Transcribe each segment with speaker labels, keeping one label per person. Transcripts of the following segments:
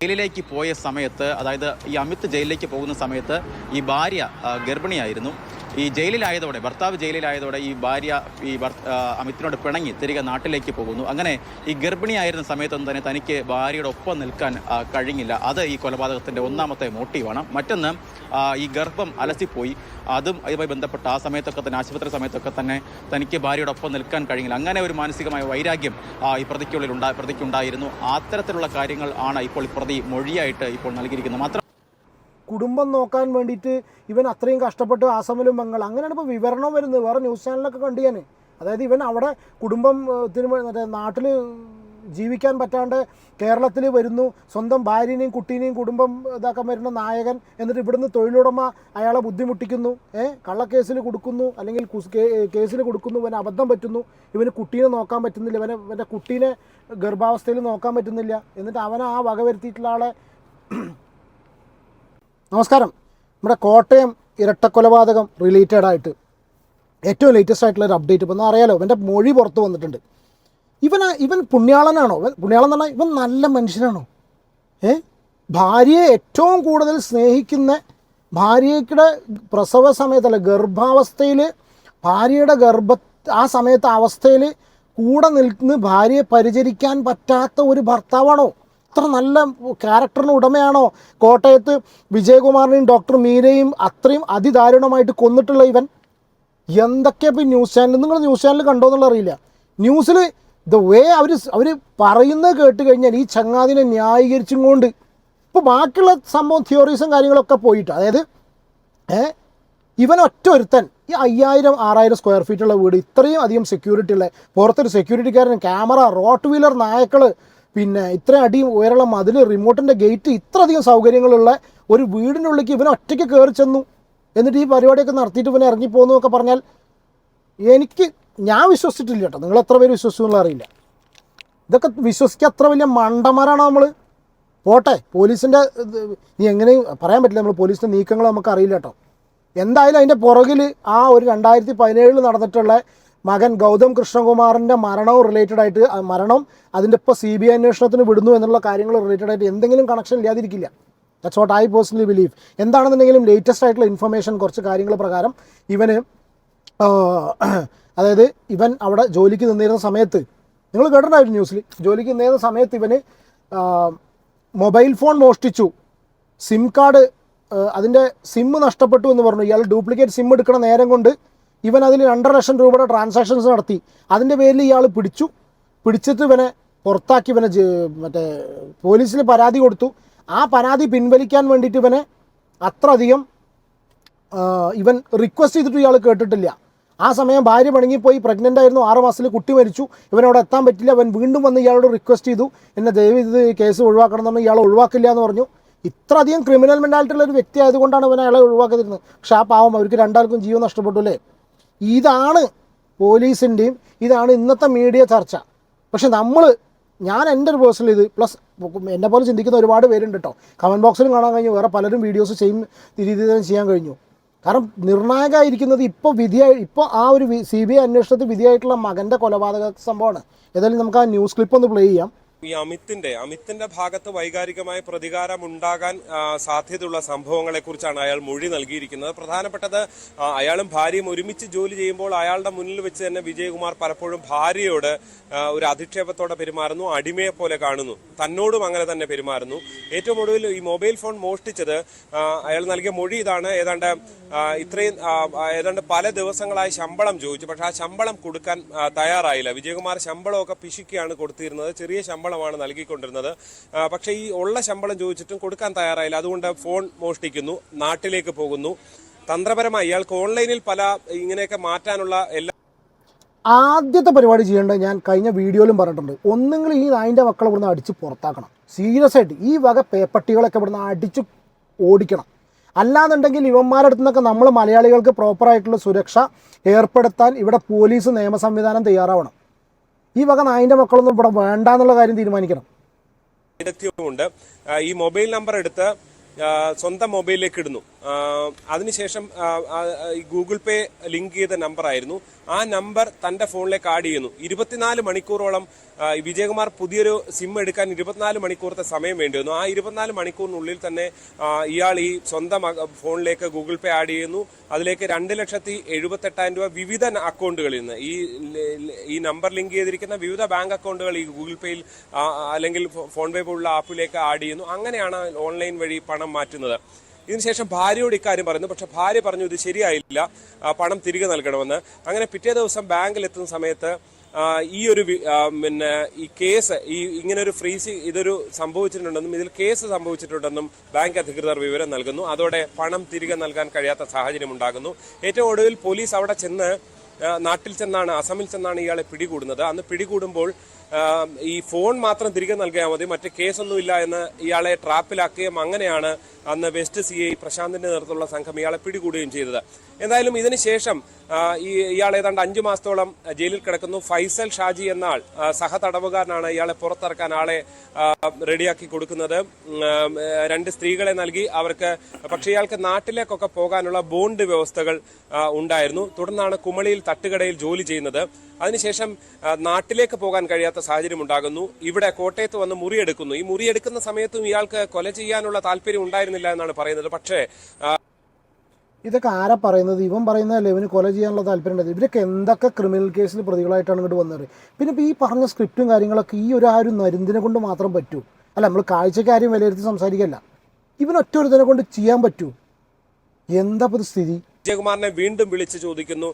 Speaker 1: ജയിലിലേക്ക് പോയ സമയത്ത്, അതായത് ഈ അമിത് ജയിലിലേക്ക് പോകുന്ന സമയത്ത് ഈ ഭാര്യ ഗർഭിണിയായിരുന്നു. ഈ ജയിലിലായതോടെ, ഭർത്താവ് ജയിലിലായതോടെ ഈ ഭാര്യ അമിത്തിനോട് പിണങ്ങി തിരികെ നാട്ടിലേക്ക് പോകുന്നു. അങ്ങനെ ഈ ഗർഭിണിയായിരുന്ന സമയത്തൊന്നും തന്നെ തനിക്ക് ഭാര്യയുടെ ഒപ്പം നിൽക്കാൻ കഴിഞ്ഞില്ല. അത് ഈ കൊലപാതകത്തിൻ്റെ ഒന്നാമത്തെ മോട്ടീവാണ്. മറ്റൊന്ന്, ഈ ഗർഭം അലസിപ്പോയി. അതും അതുമായി ബന്ധപ്പെട്ട് ആ സമയത്തൊക്കെ തന്നെ, ആശുപത്രി സമയത്തൊക്കെ തന്നെ തനിക്ക് ഭാര്യയുടെ ഒപ്പം നിൽക്കാൻ കഴിഞ്ഞില്ല. അങ്ങനെ ഒരു മാനസികമായ വൈരാഗ്യം ഈ പ്രതിക്കുണ്ടായിരുന്നു. അത്തരത്തിലുള്ള കാര്യങ്ങൾ ആണ് ഇപ്പോൾ ഈ പ്രതി മൊഴിയായിട്ട് ഇപ്പോൾ നൽകിയിരിക്കുന്നത്. മാത്രം
Speaker 2: കുടുംബം നോക്കാൻ വേണ്ടിയിട്ട് ഇവൻ അത്രയും കഷ്ടപ്പെട്ട് ആസമലും ബംഗാൾ അങ്ങനെയാണ് ഇപ്പോൾ വിവരണം വരുന്നത്. വേറെ ന്യൂസ് ചാനലൊക്കെ കണ്ടു ഞാൻ. അതായത് ഇവൻ അവിടെ കുടുംബത്തിന് മറ്റേ നാട്ടിൽ ജീവിക്കാൻ പറ്റാണ്ട് കേരളത്തിൽ വരുന്നു, സ്വന്തം ഭാര്യനെയും കുട്ടീനെയും കുടുംബം ഇതാക്കാൻ വരുന്ന നായകൻ. എന്നിട്ട് ഇവിടുന്ന് തൊഴിലുടമ അയാളെ ബുദ്ധിമുട്ടിക്കുന്നു, കള്ളക്കേസിൽ കൊടുക്കുന്നു, അല്ലെങ്കിൽ കേസിൽ കൊടുക്കുന്നു. ഇവന് അബദ്ധം പറ്റുന്നു, ഇവന് കുട്ടീനെ നോക്കാൻ പറ്റുന്നില്ല, ഇവൻ്റെ കുട്ടീനെ ഗർഭാവസ്ഥയിൽ നോക്കാൻ പറ്റുന്നില്ല. എന്നിട്ട് അവനെ ആ വക വരുത്തിയിട്ടുള്ള ആളെ. നമസ്കാരം. നമ്മുടെ കോട്ടയം ഇരട്ടക്കൊലപാതകം റിലേറ്റഡ് ആയിട്ട് ഏറ്റവും ലേറ്റസ്റ്റ് ആയിട്ടുള്ളൊരു അപ്ഡേറ്റ് ഇപ്പോൾ അറിയാലോ. ഇവൻ്റെ മൊഴി പുറത്ത് വന്നിട്ടുണ്ട്. ഇവൻ പുണ്യാളനാണോ? പുണ്യാളൻ എന്ന് പറഞ്ഞാൽ ഇവൻ നല്ല മനുഷ്യനാണോ? ഭാര്യയെ ഏറ്റവും കൂടുതൽ സ്നേഹിക്കുന്ന, ഭാര്യയുടെ പ്രസവ സമയത്തല്ല ഗർഭാവസ്ഥയിൽ, ഭാര്യയുടെ ആ സമയത്തെ അവസ്ഥയിൽ കൂടെ നിൽക്കുന്ന ഭാര്യയെ പരിചരിക്കാൻ പറ്റാത്ത ഒരു ഭർത്താവാണോ? അത്ര നല്ല ക്യാരക്ടറിന് ഉടമയാണോ കോട്ടയത്ത് വിജയകുമാറിനെയും ഡോക്ടർ മീരയും അത്രയും അതിദാരുണമായിട്ട് കൊന്നിട്ടുള്ള ഇവൻ? എന്തൊക്കെയാണ് ഇപ്പോൾ ന്യൂസ് ചാനൽ, നിങ്ങൾ ന്യൂസ് ചാനൽ കണ്ടോ എന്നുള്ള അറിയില്ല. ന്യൂസിൽ ദ വേ അവർ പറയുന്നത് കേട്ട് കഴിഞ്ഞാൽ ഈ ചങ്ങാതിനെ ന്യായീകരിച്ചും കൊണ്ട് ഇപ്പോൾ ബാക്കിയുള്ള സംഭവം തിയോറീസും കാര്യങ്ങളൊക്കെ പോയിട്ട്, അതായത് ഇവൻ ഒറ്റ ഒരുത്തൻ ഈ 5000-6000 സ്ക്വയർ ഫീറ്റുള്ള വീട്, ഇത്രയും അധികം സെക്യൂരിറ്റി ഉള്ള, പുറത്തൊരു സെക്യൂരിറ്റിക്കാരൻ, ക്യാമറ, റോട്ട് വീലർ നായക്കൾ, പിന്നെ ഇത്രയും അടി ഉയരമുള്ള മതിൽ, റിമോട്ടിൻ്റെ ഗേറ്റ്, ഇത്രയധികം സൗകര്യങ്ങളുള്ള ഒരു വീടിനുള്ളിലേക്ക് ഇവൻ ഒറ്റയ്ക്ക് കയറി ചെന്നു. എന്നിട്ട് ഈ പരിപാടിയൊക്കെ നടത്തിയിട്ട് ഇവനെ ഇറങ്ങിപ്പോകുന്നു എന്നൊക്കെ പറഞ്ഞാൽ ഞാൻ വിശ്വസിച്ചിട്ടില്ല കേട്ടോ. നിങ്ങൾ എത്ര പേര് വിശ്വസിച്ചു എന്നുള്ള അറിയില്ല. ഇതൊക്കെ വിശ്വസിക്കുക അത്ര വലിയ മണ്ടന്മാരാണോ നമ്മൾ? പോട്ടെ, പോലീസിൻ്റെ നീ എങ്ങനെയും പറയാൻ പറ്റില്ല, നമ്മൾ പോലീസിൻ്റെ നീക്കങ്ങൾ നമുക്ക് അറിയില്ല കേട്ടോ. എന്തായാലും അതിൻ്റെ പുറകിൽ ആ ഒരു 2017 നടന്നിട്ടുള്ള മകൻ ഗൗതം കൃഷ്ണകുമാറിൻ്റെ മരണവും റിലേറ്റഡ് ആയിട്ട്, മരണം അതിൻ്റെ ഇപ്പോൾ CBI അന്വേഷണത്തിന് വിടുന്നു എന്നുള്ള കാര്യങ്ങൾ റിലേറ്റഡ് ആയിട്ട് എന്തെങ്കിലും കണക്ഷൻ ഇല്ലാതിരിക്കില്ല. That's what I personally believe. എന്താണെന്നുണ്ടെങ്കിലും ലേറ്റസ്റ്റ് ആയിട്ടുള്ള ഇൻഫർമേഷൻ കുറച്ച് കാര്യങ്ങൾ പ്രകാരം ഇവന്, അതായത് ഇവൻ അവിടെ ജോലിക്ക് നിന്നിരുന്ന സമയത്ത്, നിങ്ങൾ കേട്ടിട്ടുണ്ടായിരുന്നു ന്യൂസിൽ, ജോലിക്ക് നിന്നിരുന്ന സമയത്ത് ഇവന് മൊബൈൽ ഫോൺ മോഷ്ടിച്ചു, സിം കാർഡ്, അതിൻ്റെ സിം നഷ്ടപ്പെട്ടു എന്ന് പറഞ്ഞു. ഇയാൾ ഡ്യൂപ്ലിക്കേറ്റ് സിം എടുക്കണ നേരം കൊണ്ട് ഇവൻ അതിൽ 2.5 ലക്ഷം രൂപയുടെ ട്രാൻസാക്ഷൻസ് നടത്തി. അതിൻ്റെ പേരിൽ ഇയാൾ പിടിച്ചിട്ട് ഇവനെ പുറത്താക്കി. ഇവനെ മറ്റേ പോലീസിൽ പരാതി കൊടുത്തു. ആ പരാതി പിൻവലിക്കാൻ വേണ്ടിയിട്ട് ഇവനെ അത്രയധികം ഇവൻ റിക്വസ്റ്റ് ചെയ്തിട്ട് ഇയാൾ കേട്ടിട്ടില്ല. ആ സമയം ഭാര്യ പിണങ്ങിപ്പോയി, പ്രഗ്നൻ്റ് ആയിരുന്നു, 6 മാസത്തിൽ കുട്ടി മരിച്ചു. ഇവനവിടെ എത്താൻ പറ്റില്ല. അവൻ വീണ്ടും വന്ന് ഇയാളോട് റിക്വസ്റ്റ് ചെയ്തു, എന്നെ ദയവ് ഇത് കേസ് ഒഴിവാക്കണം എന്ന് പറഞ്ഞു. ഇയാൾ ഒഴിവാക്കില്ല എന്ന് പറഞ്ഞു. ഇത്രയധികം ക്രിമിനൽ മെൻറ്റാലിറ്റി ഉള്ള ഒരു വ്യക്തി ആയതുകൊണ്ടാണ് ഇവൻ അയാളെ ഒഴിവാക്കിയിരുന്നത്. പക്ഷേ ആ പാവം അവർക്ക് രണ്ടാൾക്കും ജീവൻ നഷ്ടപ്പെട്ടു അല്ലേ? ഇതാണ് പോലീസിൻ്റെയും, ഇതാണ് ഇന്നത്തെ മീഡിയ ചർച്ച. പക്ഷെ ഞാൻ എൻ്റെ ഒരു പേഴ്സണൽ ഇത് പ്ലസ് എന്നെ പോലെ ചിന്തിക്കുന്ന ഒരുപാട് പേരുണ്ട് കേട്ടോ. കമൻറ്റ് ബോക്സിലും കാണാൻ കഴിഞ്ഞു, വേറെ പലരും വീഡിയോസ് രീതിയിൽ ചെയ്യാൻ കഴിഞ്ഞു. കാരണം നിർണായകമായിരിക്കുന്നത് ഇപ്പോൾ ആ ഒരു CBI അന്വേഷണത്തിൽ വിധിയായിട്ടുള്ള മകൻ്റെ കൊലപാതക സംഭവമാണ്. ഏതായാലും നമുക്ക് ആ ന്യൂസ് ക്ലിപ്പ് ഒന്ന് പ്ലേ ചെയ്യാം.
Speaker 3: ഈ അമിത്തിന്റെ ഭാഗത്ത് വൈകാരികമായ പ്രതികാരം ഉണ്ടാകാൻ സാധ്യതയുള്ള സംഭവങ്ങളെ കുറിച്ചാണ് അയാൾ മൊഴി നൽകിയിരിക്കുന്നത്. പ്രധാനപ്പെട്ടത്, അയാളും ഭാര്യയും ഒരുമിച്ച് ജോലി ചെയ്യുമ്പോൾ അയാളുടെ മുന്നിൽ വെച്ച് തന്നെ വിജയകുമാർ പലപ്പോഴും ഭാര്യയോട് ഒരു അധിക്ഷേപത്തോടെ പെരുമാറുന്നു, അടിമയെ പോലെ കാണുന്നു, തന്നോടും അങ്ങനെ തന്നെ പെരുമാറുന്നു. ഏറ്റവും ഒടുവിൽ ഈ മൊബൈൽ ഫോൺ മോഷ്ടിച്ചത് അയാൾ നൽകിയ മൊഴി ഇതാണ്. ഏതാണ്ട് പല ദിവസങ്ങളായി ശമ്പളം ചോദിച്ചു, പക്ഷെ ആ ശമ്പളം കൊടുക്കാൻ തയ്യാറായില്ല. വിജയകുമാർ ശമ്പളമൊക്കെ പിശുക്കിയാണ് കൊടുത്തിരുന്നത്, ചെറിയ ശമ്പളമാണ് നൽകിക്കൊണ്ടിരുന്നത്. പക്ഷേ ഈ ഉള്ള ശമ്പളം ചോദിച്ചിട്ടും കൊടുക്കാൻ തയ്യാറായില്ല. അതുകൊണ്ട് ഫോൺ മോഷ്ടിക്കുന്നു, നാട്ടിലേക്ക് പോകുന്നു. തന്ത്രപരമായി ഇയാൾക്ക് ഓൺലൈനിൽ പല ഇങ്ങനെയൊക്കെ മാറ്റാനുള്ള
Speaker 2: ആദ്യത്തെ പരിപാടി ചെയ്യേണ്ടത് ഞാൻ കഴിഞ്ഞ വീഡിയോയിലും പറഞ്ഞിട്ടുണ്ട്. ഒന്നെങ്കിൽ ഈ നായിൻ്റെ മക്കളെ ഇവിടുന്ന് അടിച്ച് പുറത്താക്കണം. സീരിയസ് ആയിട്ട് ഈ വക പേപ്പട്ടികളൊക്കെ ഇവിടുന്ന് അടിച്ച് ഓടിക്കണം. അല്ലാന്നുണ്ടെങ്കിൽ ഇവന്മാരുടെ അടുത്ത് നിന്നൊക്കെ നമ്മൾ മലയാളികൾക്ക് പ്രോപ്പറായിട്ടുള്ള സുരക്ഷ ഏർപ്പെടുത്താൻ ഇവിടെ പോലീസ് നിയമ സംവിധാനം തയ്യാറാവണം. ഈ വക നായിൻ്റെ മക്കളൊന്നും ഇവിടെ വേണ്ട എന്നുള്ള കാര്യം തീരുമാനിക്കണം.
Speaker 3: ഈ മൊബൈൽ നമ്പർ എടുത്ത് സ്വന്തം മൊബൈലിലേക്ക് ഇടുന്നു. അതിനുശേഷം ഈ ഗൂഗിൾ പേ ലിങ്ക് ചെയ്ത നമ്പർ ആയിരുന്നു. ആ നമ്പർ തന്റെ ഫോണിലേക്ക് ആഡ് ചെയ്യുന്നു. 24 മണിക്കൂറോളം വിജയകുമാർ പുതിയൊരു സിം എടുക്കാൻ 24 മണിക്കൂറത്തെ സമയം വേണ്ടി വന്നു. ആ 24 മണിക്കൂറിനുള്ളിൽ തന്നെ ഇയാൾ ഈ സ്വന്തം ഫോണിലേക്ക് ഗൂഗിൾ പേ ആഡ് ചെയ്യുന്നു. അതിലേക്ക് 2,78,000 രൂപ വിവിധ അക്കൗണ്ടുകളിൽ നിന്ന് ഈ നമ്പർ ലിങ്ക് ചെയ്തിരിക്കുന്ന വിവിധ ബാങ്ക് അക്കൗണ്ടുകൾ ഈ ഗൂഗിൾ പേയിൽ അല്ലെങ്കിൽ ഫോൺ പേ പോലുള്ള ആപ്പിലേക്ക് ആഡ് ചെയ്യുന്നു. അങ്ങനെയാണ് ഓൺലൈൻ വഴി പണം മാറ്റുന്നത്. ഇതിനുശേഷം ഭാര്യയോട് ഇക്കാര്യം പറയുന്നു. പക്ഷെ ഭാര്യ പറഞ്ഞു ഇത് ശരിയായില്ല, പണം തിരികെ നൽകണമെന്ന്. അങ്ങനെ പിറ്റേ ദിവസം ബാങ്കിൽ എത്തുന്ന സമയത്ത് ഈ ഒരു ഈ കേസ് ഇങ്ങനൊരു ഇതൊരു സംഭവിച്ചിട്ടുണ്ടെന്നും ഇതിൽ കേസ് സംഭവിച്ചിട്ടുണ്ടെന്നും ബാങ്ക് അധികൃതർ വിവരം നൽകുന്നു. അതോടെ പണം തിരികെ നൽകാൻ കഴിയാത്ത സാഹചര്യം ഉണ്ടാകുന്നു. ഏറ്റവും ഒടുവിൽ പോലീസ് അവിടെ ചെന്ന് നാട്ടിൽ ചെന്നാണ്, അസമിൽ ചെന്നാണ് ഇയാളെ പിടികൂടുന്നത്. അന്ന് പിടികൂടുമ്പോൾ ഈ ഫോൺ മാത്രം തിരികെ നൽകിയാൽ മതി, മറ്റു കേസൊന്നുമില്ല എന്ന് ഇയാളെ ട്രാപ്പിലാക്കുകയും അങ്ങനെയാണ് അന്ന് വെസ്റ്റ് CI പ്രശാന്തിന്റെ നേതൃത്വത്തിലുള്ള സംഘം ഇയാളെ പിടികൂടുകയും ചെയ്തത്. എന്തായാലും ഇതിനുശേഷം ഇയാൾ ഏതാണ്ട് 5 മാസത്തോളം ജയിലിൽ കിടക്കുന്നു. ഫൈസൽ ഷാജി എന്ന ആൾ സഹതടവുകാരനാണ് ഇയാളെ പുറത്തിറക്കാൻ ആളെ റെഡിയാക്കി കൊടുക്കുന്നത്. 2 സ്ത്രീകളെ നൽകി അവർക്ക്. പക്ഷേ ഇയാൾക്ക് നാട്ടിലേക്കൊക്കെ പോകാനുള്ള ബോണ്ട് വ്യവസ്ഥകൾ ഉണ്ടായിരുന്നു. തുടർന്നാണ് കുമളിയിൽ തട്ടുകടയിൽ ജോലി ചെയ്യുന്നത്. അതിനുശേഷം നാട്ടിലേക്ക് പോകാൻ കഴിയാത്ത സാഹചര്യം ഉണ്ടാകുന്നു. ഇവിടെ കോട്ടയത്ത് വന്ന് മുറിയെടുക്കുന്നു. ഈ മുറിയെടുക്കുന്ന സമയത്തും ഇയാൾക്ക് കൊല ചെയ്യാനുള്ള താല്പര്യം ഉണ്ടായിരുന്നില്ല എന്നാണ് പറയുന്നത്. പക്ഷേ
Speaker 2: ഇതൊക്കെ ആരാ പറയുന്നത്? ഇവൻ പറയുന്നതല്ലേ ഇവന് കൊല ചെയ്യാനുള്ള താല്പര്യം ഉണ്ടായത്. ഇവരൊക്കെ എന്തൊക്കെ ക്രിമിനൽ കേസിൽ പ്രതികളായിട്ടാണ് ഇങ്ങോട്ട് വന്നത്. പിന്നെ ഇപ്പോൾ ഈ പറഞ്ഞ സ്ക്രിപ്റ്റും കാര്യങ്ങളൊക്കെ ഈ ഒരു നരുന്തിനെ കൊണ്ട് മാത്രം പറ്റൂ. അല്ല, നമ്മൾ കാഴ്ചക്കാരെയും വിലയിരുത്തി സംസാരിക്കല്ല. ഇവനൊറ്റ ഒരുതിനെ കൊണ്ട് ചെയ്യാൻ പറ്റൂ? എന്താ ഇപ്പോൾ സ്ഥിതി?
Speaker 3: വിജയകുമാറിനെ വീണ്ടും വിളിച്ച് ചോദിക്കുന്നു,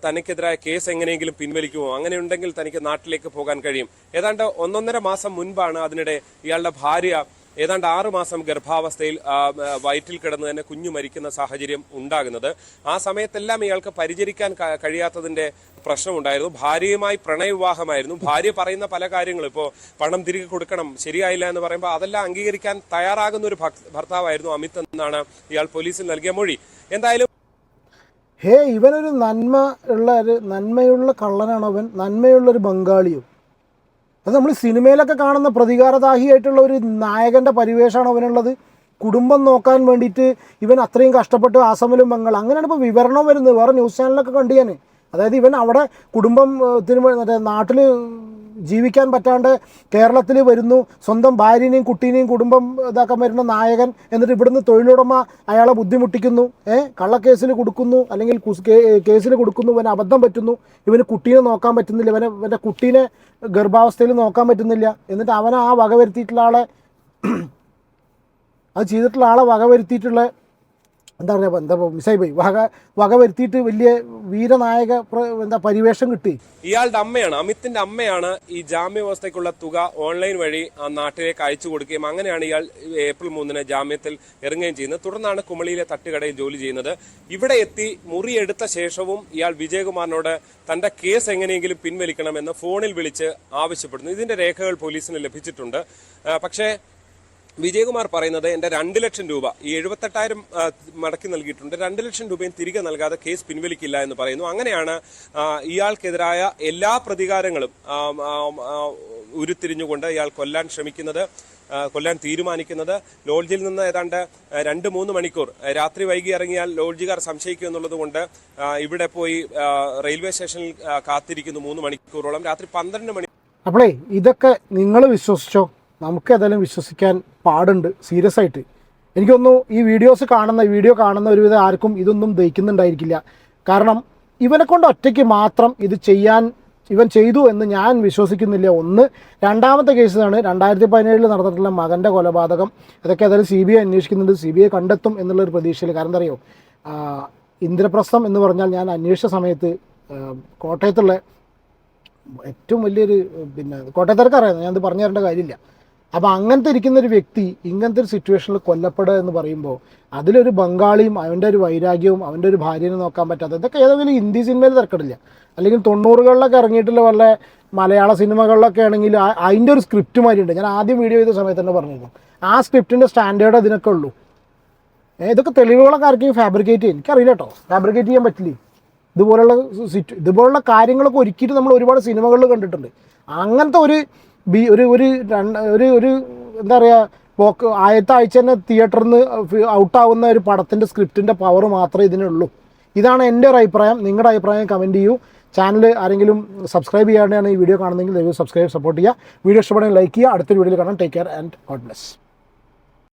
Speaker 3: തനിക്കെതിരായ കേസ് എങ്ങനെയെങ്കിലും പിൻവലിക്കുമോ? അങ്ങനെയുണ്ടെങ്കിൽ തനിക്ക് നാട്ടിലേക്ക് പോകാൻ കഴിയും. ഏതാണ്ട് 1.5 മാസം മുൻപാണ് അതിനിടെ ഇയാളുടെ ഭാര്യ ഏതാണ്ട് 6 മാസം ഗർഭാവസ്ഥയിൽ വയറ്റിൽ കിടന്ന് തന്നെ കുഞ്ഞു മരിക്കുന്ന സാഹചര്യം ഉണ്ടാകുന്നത്. ആ സമയത്തെല്ലാം ഇയാൾക്ക് പരിചരിക്കാൻ കഴിയാത്തതിന്റെ പ്രശ്നമുണ്ടായിരുന്നു. ഭാര്യയുമായി പ്രണയവിവാഹമായിരുന്നു. ഭാര്യ പറയുന്ന പല കാര്യങ്ങളും, ഇപ്പോൾ പണം തിരികെ കൊടുക്കണം, ശരിയായില്ല എന്ന് പറയുമ്പോൾ അതെല്ലാം അംഗീകരിക്കാൻ തയ്യാറാകുന്ന ഒരു ഭർത്താവായിരുന്നു അമിത് എന്നാണ് ഇയാൾ പോലീസിൽ നൽകിയ മൊഴി. എന്തായാലും
Speaker 2: ഇവനൊരു നന്മയുള്ള കള്ളനാണോ അവൻ? നന്മയുള്ളൊരു ബംഗാളിയോ? അത് നമ്മൾ സിനിമയിലൊക്കെ കാണുന്ന പ്രതികാരദാഹിയായിട്ടുള്ള ഒരു നായകൻ്റെ പരിവേഷമാണ് അവനുള്ളത്. കുടുംബം നോക്കാൻ വേണ്ടിയിട്ട് ഇവൻ അത്രയും കഷ്ടപ്പെട്ട് ആസമിലും ബംഗാൾ, അങ്ങനെയാണ് ഇപ്പോൾ വിവരണം വരുന്നത്. വേറെ ന്യൂസ് ചാനലൊക്കെ കണ്ടു ഞാൻ. അതായത് ഇവൻ അവിടെ കുടുംബത്തിന് നാട്ടിൽ ജീവിക്കാൻ പറ്റാണ്ട് കേരളത്തിൽ വരുന്നു, സ്വന്തം ഭാര്യനെയും കുട്ടീനെയും കുടുംബം ഇതാക്കാൻ വരുന്ന നായകൻ. എന്നിട്ട് ഇവിടുന്ന് തൊഴിലുടമ അയാളെ ബുദ്ധിമുട്ടിക്കുന്നു, കള്ളക്കേസിൽ കൊടുക്കുന്നു, അല്ലെങ്കിൽ കേസിൽ കൊടുക്കുന്നു. ഇവന് അബദ്ധം പറ്റുന്നു, ഇവന് കുട്ടീനെ നോക്കാൻ പറ്റുന്നില്ല, ഇവൻ്റെ കുട്ടീനെ ഗർഭാവസ്ഥയിൽ നോക്കാൻ പറ്റുന്നില്ല. എന്നിട്ട് അവനെ ആ വക വരുത്തിയിട്ടുള്ള ആളെ, അത് ചെയ്തിട്ടുള്ള ആളെ വക വരുത്തിയിട്ടുള്ള മിസ്സായി പോയി, വക വരുത്തിയിട്ട് വലിയ വീരനായക പരിവേഷം കിട്ടി.
Speaker 3: ഇയാളുടെ അമ്മയാണ്, അമിത്തിന്റെ അമ്മയാണ് ഈ ജാമ്യ വ്യവസ്ഥയ്ക്കുള്ള തുക ഓൺലൈൻ വഴി ആ നാട്ടിലേക്ക് അയച്ചു കൊടുക്കുകയും അങ്ങനെയാണ് ഇയാൾ ഏപ്രിൽ 3 ജാമ്യത്തിൽ ഇറങ്ങുകയും ചെയ്യുന്നത്. തുടർന്നാണ് കുമളിയിലെ തട്ടുകടയിൽ ജോലി ചെയ്യുന്നത്. ഇവിടെ എത്തി മുറിയെടുത്ത ശേഷവും ഇയാൾ വിജയകുമാറിനോട് തന്റെ കേസ് എങ്ങനെയെങ്കിലും പിൻവലിക്കണമെന്ന് ഫോണിൽ വിളിച്ച് ആവശ്യപ്പെടുന്നു. ഇതിന്റെ രേഖകൾ പോലീസിന് ലഭിച്ചിട്ടുണ്ട്. പക്ഷേ വിജയകുമാർ പറയുന്നത് എന്റെ 2 ലക്ഷം രൂപ, ഈ 78,000 മടക്കി നൽകിയിട്ടുണ്ട്, 2 ലക്ഷം രൂപയും തിരികെ നൽകാതെ കേസ് പിൻവലിക്കില്ല എന്ന് പറയുന്നു. അങ്ങനെയാണ് ഇയാൾക്കെതിരായ എല്ലാ പ്രതികാരങ്ങളും ഉരുത്തിരിഞ്ഞുകൊണ്ട് ഇയാൾ കൊല്ലാൻ തീരുമാനിക്കുന്നത്. ലോഡ്ജിൽ നിന്ന് ഏതാണ്ട് 2-3 മണിക്കൂർ, രാത്രി വൈകി ഇറങ്ങിയാൽ ലോഡ്ജുകാർ സംശയിക്കും എന്നുള്ളത് കൊണ്ട് ഇവിടെ പോയി റെയിൽവേ സ്റ്റേഷനിൽ കാത്തിരിക്കുന്നു 3 മണിക്കൂറോളം. രാത്രി 12 മണി.
Speaker 2: അപ്പോഴേ ഇതൊക്കെ നിങ്ങൾ വിശ്വസിച്ചോ? നമുക്ക് ഏതായാലും വിശ്വസിക്കാൻ പാടുണ്ട്. സീരിയസ് ആയിട്ട് എനിക്കൊന്നും ഈ വീഡിയോ കാണുന്ന ഒരുവിധം ആർക്കും ഇതൊന്നും ദഹിക്കുന്നുണ്ടായിരിക്കില്ല. കാരണം ഇവനെ കൊണ്ട് ഒറ്റയ്ക്ക് മാത്രം ഇത് ഇവൻ ചെയ്തു എന്ന് ഞാൻ വിശ്വസിക്കുന്നില്ല. ഒന്ന്. രണ്ടാമത്തെ കേസാണ് 2017 നടന്നിട്ടുള്ള മകൻ്റെ കൊലപാതകം. അതൊക്കെ ഏതായാലും CBI അന്വേഷിക്കുന്നുണ്ട്. CBI കണ്ടെത്തും എന്നുള്ളൊരു പ്രതീക്ഷയിൽ. കാരണം എന്താ അറിയോ, ഇന്ദ്രപ്രസ്ഥം എന്ന് പറഞ്ഞാൽ ഞാൻ അന്വേഷിച്ച സമയത്ത് കോട്ടയത്തുള്ള ഏറ്റവും വലിയൊരു കോട്ടയക്കാർക്ക് അറിയാം, ഞാനത് പറഞ്ഞു തരേണ്ട കാര്യമില്ല. അപ്പോൾ അങ്ങനത്തെ ഇരിക്കുന്നൊരു വ്യക്തി ഇങ്ങനത്തെ ഒരു സിറ്റുവേഷനിൽ കൊല്ലപ്പെടുക എന്ന് പറയുമ്പോൾ അതിലൊരു ബംഗാളിയും അവൻ്റെ ഒരു വൈരാഗ്യവും അവൻ്റെ ഒരു ഭാര്യനെ നോക്കാൻ പറ്റാത്ത, ഇതൊക്കെ ഏതെങ്കിലും ഹിന്ദി സിനിമയിൽ തിരക്കിടില്ല, അല്ലെങ്കിൽ 90കളിലൊക്കെ ഇറങ്ങിയിട്ടുള്ള വല്ല മലയാള സിനിമകളിലൊക്കെ ആണെങ്കിൽ അതിൻ്റെ ഒരു സ്ക്രിപ്റ്റ് മാതിരിയുണ്ട്. ഞാൻ ആദ്യം വീഡിയോ ചെയ്ത സമയത്ത് തന്നെ പറഞ്ഞിരുന്നു, ആ സ്ക്രിപ്റ്റിൻ്റെ സ്റ്റാൻഡേർഡ് അതിനൊക്കെ ഉള്ളൂ. ഇതൊക്കെ തെളിവുകളൊക്കെ ആർക്കെങ്കിലും ഫാബ്രിക്കേറ്റ് ചെയ്യാൻ എനിക്കറിയില്ല കേട്ടോ, ഫാബ്രിക്കേറ്റ് ചെയ്യാൻ പറ്റില്ലേ. ഇതുപോലുള്ള കാര്യങ്ങളൊക്കെ ഒരുക്കിയിട്ട് നമ്മൾ ഒരുപാട് സിനിമകളിൽ കണ്ടിട്ടുണ്ട്. അങ്ങനത്തെ ഒരു എന്താ പറയുക, ആദ്യത്തെ ആഴ്ച തന്നെ തിയേറ്ററിൽ നിന്ന് ഔട്ടാവുന്ന ഒരു പടത്തിൻ്റെ സ്ക്രിപ്റ്റിൻ്റെ പവർ മാത്രമേ ഇതിനുള്ളൂ. ഇതാണ് എൻ്റെ ഒരു അഭിപ്രായം. നിങ്ങളുടെ അഭിപ്രായം കമൻറ്റ് ചെയ്യൂ. ചാനൽ ആരെങ്കിലും സബ്സ്ക്രൈബ് ചെയ്യാതെയാണ് ഈ വീഡിയോ കാണുന്നതെങ്കിൽ ദയവ് സബ്സ്ക്രൈബ് സപ്പോർട്ട് ചെയ്യുക. വീഡിയോ ഇഷ്ടപ്പെടുമെങ്കിൽ ലൈക്ക് ചെയ്യുക. അടുത്തൊരു വീഡിയോയിൽ കാണാം. Take care and God bless.